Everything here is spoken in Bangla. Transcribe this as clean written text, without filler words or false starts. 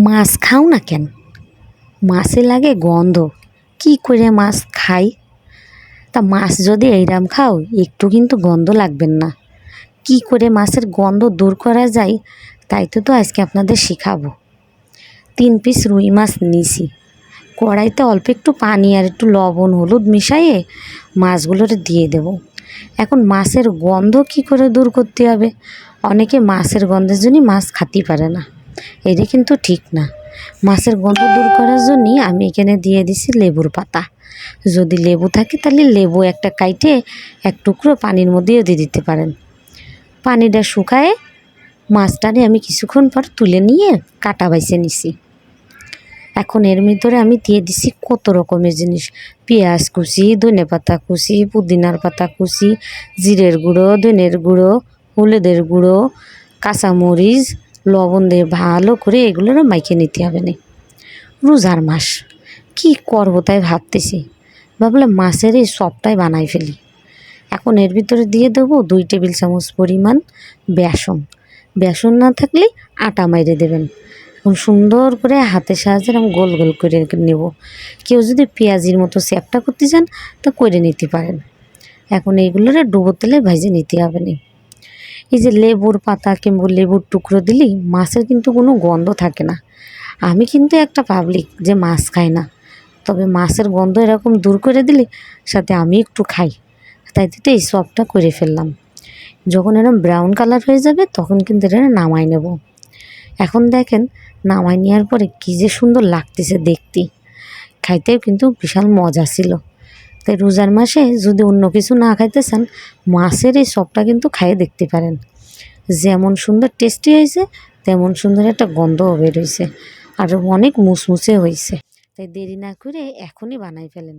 মাছ খাও না কেন? মাছে লাগে গন্ধ। কি করে মাছ খাই? তা মাছ যদি এইরাম খাও একটু কিন্তু গন্ধ লাগবেন না। কি করে মাছের গন্ধ দূর করা যায় তাই তো আজকে আপনাদের শেখাবো। 3 পিস রুই মাছ নিয়েছি। কড়াইতে অল্প একটু পানি আর একটু লবণ হলুদ মিশিয়ে মাছগুলোরে দিয়ে দেব। এখন মাছের গন্ধ কি করে দূর করতে হবে? অনেকে মাছের গন্ধের জন্যই মাছ খেতে পারে না, এটা কিন্তু ঠিক না। মাছের গন্ধ দূর করার জন্যই আমি এখানে দিয়ে দিছি লেবুর পাতা। যদি লেবু থাকে তাহলে লেবু একটা কাইটে এক টুকরো পানির মধ্যেও দিয়ে দিতে পারেন। পানিটা শুকায়ে মাছটারে আমি কিছুক্ষণ পর তুলে নিয়ে কাটা বাইছে নিছি। এখন এর ভিতরে আমি দিয়ে দিছি কত রকমের জিনিস, পেঁয়াজ কুচি, ধনেপাতা কুচি, পুদিনার পাতা কুচি, জিরের গুঁড়ো, ধনের গুঁড়ো, হলুদের গুঁড়ো, কাঁচামরিচ, লবণ দিয়ে ভালো করে এগুলোর মাইখে নিতে হবে না। রোজার মাস কি করবো তাই ভাবতেছি, ভাবলাম মাছের এই সবটাই বানাই ফেলি। এখন এর ভিতরে দিয়ে দেবো 2 টেবিল চামচ পরিমাণ বেসন। বেসন না থাকলে আটা মাইরে দেবেন। এখন সুন্দর করে হাতের সাহায্যে আমি গোল গোল করে নেব। কেউ যদি পেঁয়াজির মতো চ্যাপটা করতে চান তা করে নিতে পারেন। এখন এইগুলোরে ডুবো তেলে ভেজে নিতে হবে না। এই যে লেবুর পাতা কিংবা লেবুর টুকরো দিলেই মাছের কিন্তু কোনো গন্ধ থাকে না। আমি কিন্তু একটা পাবলিক যে মাছ খায় না, তবে মাছের গন্ধ এরকম দূর করে দিলে সাথে আমি একটু খাই, তাই তো এই সবটা করে ফেললাম। যখন এরকম ব্রাউন কালার হয়ে যাবে তখন কিন্তু এটা নামাই নেব। এখন দেখেন নামাই নেওয়ার পরে কী যে সুন্দর লাগতেছে দেখতে, খাইতেও কিন্তু বিশাল মজা ছিল। তাই রোজার মাসে যদি অন্য কিছু না খাইতে চান, মাছের এই সবটা কিন্তু খাইয়ে দেখতে পারেন। যেমন সুন্দর টেস্টি হয়েছে তেমন সুন্দর একটা গন্ধও বের হয়েছে, আর অনেক মুচমুচে হয়েছে। তাই দেরি না করে এখনই বানাই ফেলেন।